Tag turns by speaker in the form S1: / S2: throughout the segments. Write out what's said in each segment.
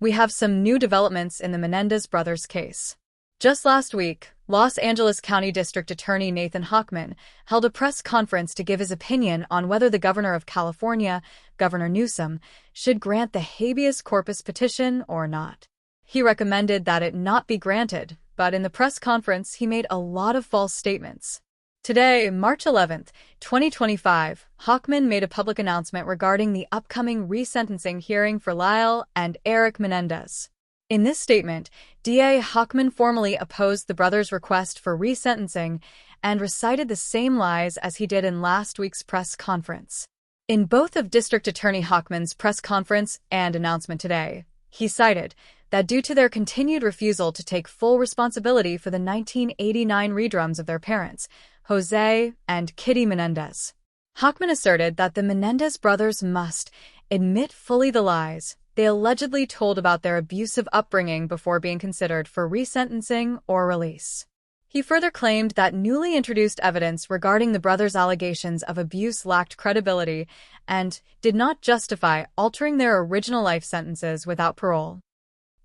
S1: we have some new developments in the Menendez brothers' case. Just last week, Los Angeles County District Attorney Nathan Hochman held a press conference to give his opinion on whether the governor of California, Governor Newsom, should grant the habeas corpus petition or not. He recommended that it not be granted, but in the press conference he made a lot of false statements. Today, March 11, 2025, Hochman made a public announcement regarding the upcoming resentencing hearing for Lyle and Eric Menendez. In this statement, DA Hochman formally opposed the brothers' request for resentencing and recited the same lies as he did in last week's press conference. In both of District Attorney Hochman's press conference and announcement today, he cited that due to their continued refusal to take full responsibility for the 1989 redrums of their parents, Jose and Kitty Menendez, Hochman asserted that the Menendez brothers must admit fully the lies they allegedly told about their abusive upbringing before being considered for resentencing or release. He further claimed that newly introduced evidence regarding the brothers' allegations of abuse lacked credibility and did not justify altering their original life sentences without parole.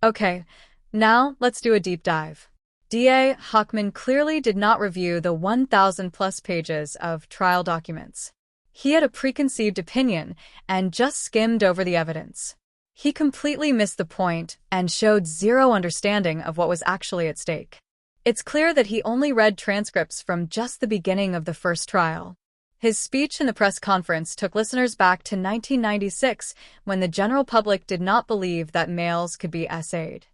S1: Okay, now let's do a deep dive. DA Hochman clearly did not review the 1,000-plus pages of trial documents. He had a preconceived opinion and just skimmed over the evidence. He completely missed the point and showed zero understanding of what was actually at stake. It's clear that he only read transcripts from just the beginning of the first trial. His speech in the press conference took listeners back to 1996, when the general public did not believe that males could be SA'd.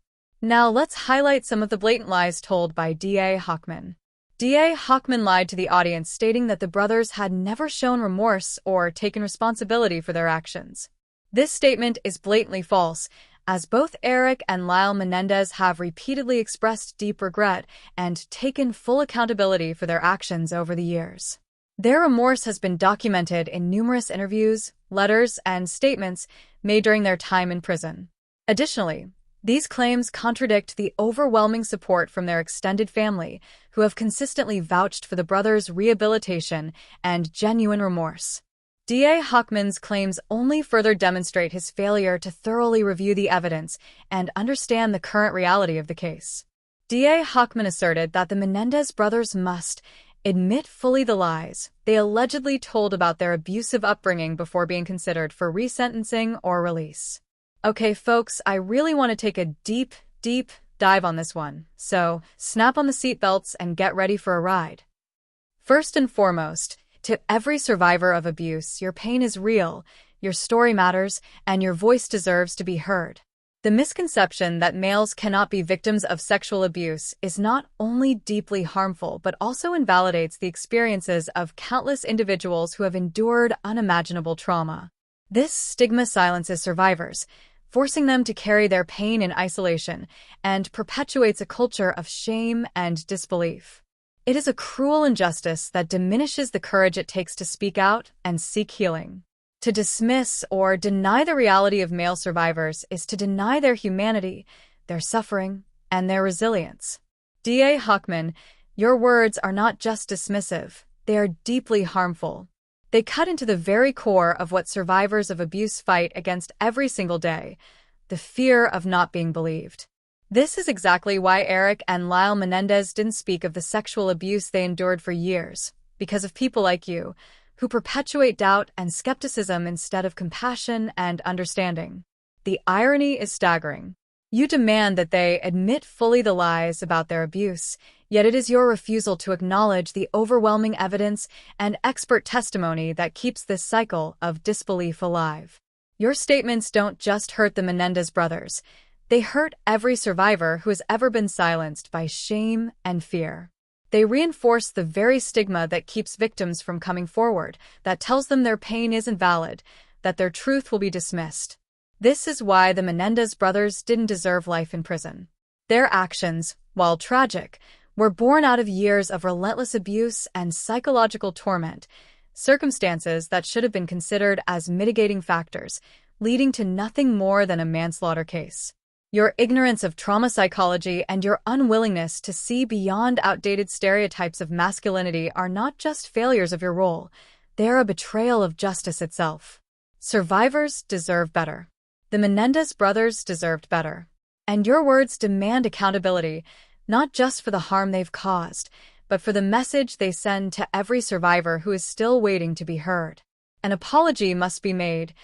S1: Now let's highlight some of the blatant lies told by DA Hochman. DA Hochman lied to the audience, stating that the brothers had never shown remorse or taken responsibility for their actions. This statement is blatantly false, as both Eric and Lyle Menendez have repeatedly expressed deep regret and taken full accountability for their actions over the years. Their remorse has been documented in numerous interviews, letters, and statements made during their time in prison. Additionally, these claims contradict the overwhelming support from their extended family, who have consistently vouched for the brothers' rehabilitation and genuine remorse. DA Hochman's claims only further demonstrate his failure to thoroughly review the evidence and understand the current reality of the case. DA Hochman asserted that the Menendez brothers must admit fully the lies they allegedly told about their abusive upbringing before being considered for resentencing or release. Okay, folks, I really want to take a deep dive on this one, so snap on the seatbelts and get ready for a ride. First and foremost, to every survivor of abuse, your pain is real, your story matters, and your voice deserves to be heard. The misconception that males cannot be victims of sexual abuse is not only deeply harmful but also invalidates the experiences of countless individuals who have endured unimaginable trauma. This stigma silences survivors, forcing them to carry their pain in isolation, and perpetuates a culture of shame and disbelief. It is a cruel injustice that diminishes the courage it takes to speak out and seek healing. To dismiss or deny the reality of male survivors is to deny their humanity, their suffering, and their resilience. DA Hochman, your words are not just dismissive, they are deeply harmful. They cut into the very core of what survivors of abuse fight against every single day: the fear of not being believed. This is exactly why Eric and Lyle Menendez didn't speak of the sexual abuse they endured for years, because of people like you, who perpetuate doubt and skepticism instead of compassion and understanding. The irony is staggering. You demand that they admit fully the lies about their abuse, yet it is your refusal to acknowledge the overwhelming evidence and expert testimony that keeps this cycle of disbelief alive. Your statements don't just hurt the Menendez brothers, they hurt every survivor who has ever been silenced by shame and fear. They reinforce the very stigma that keeps victims from coming forward, that tells them their pain isn't valid, that their truth will be dismissed. This is why the Menendez brothers didn't deserve life in prison. Their actions, while tragic, were born out of years of relentless abuse and psychological torment, circumstances that should have been considered as mitigating factors, leading to nothing more than a manslaughter case. Your ignorance of trauma psychology and your unwillingness to see beyond outdated stereotypes of masculinity are not just failures of your role, they are a betrayal of justice itself. Survivors deserve better. The Menendez brothers deserved better. And your words demand accountability, not just for the harm they've caused, but for the message they send to every survivor who is still waiting to be heard. An apology must be made,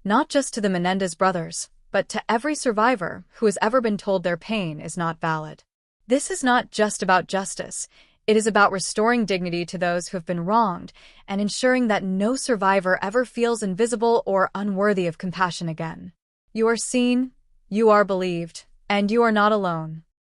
S1: not just to the Menendez brothers, but to every survivor who has ever been told their pain is not valid. This is not just about justice. It is about restoring dignity to those who have been wronged and ensuring that no survivor ever feels invisible or unworthy of compassion again. You are seen, you are believed, and you are not alone.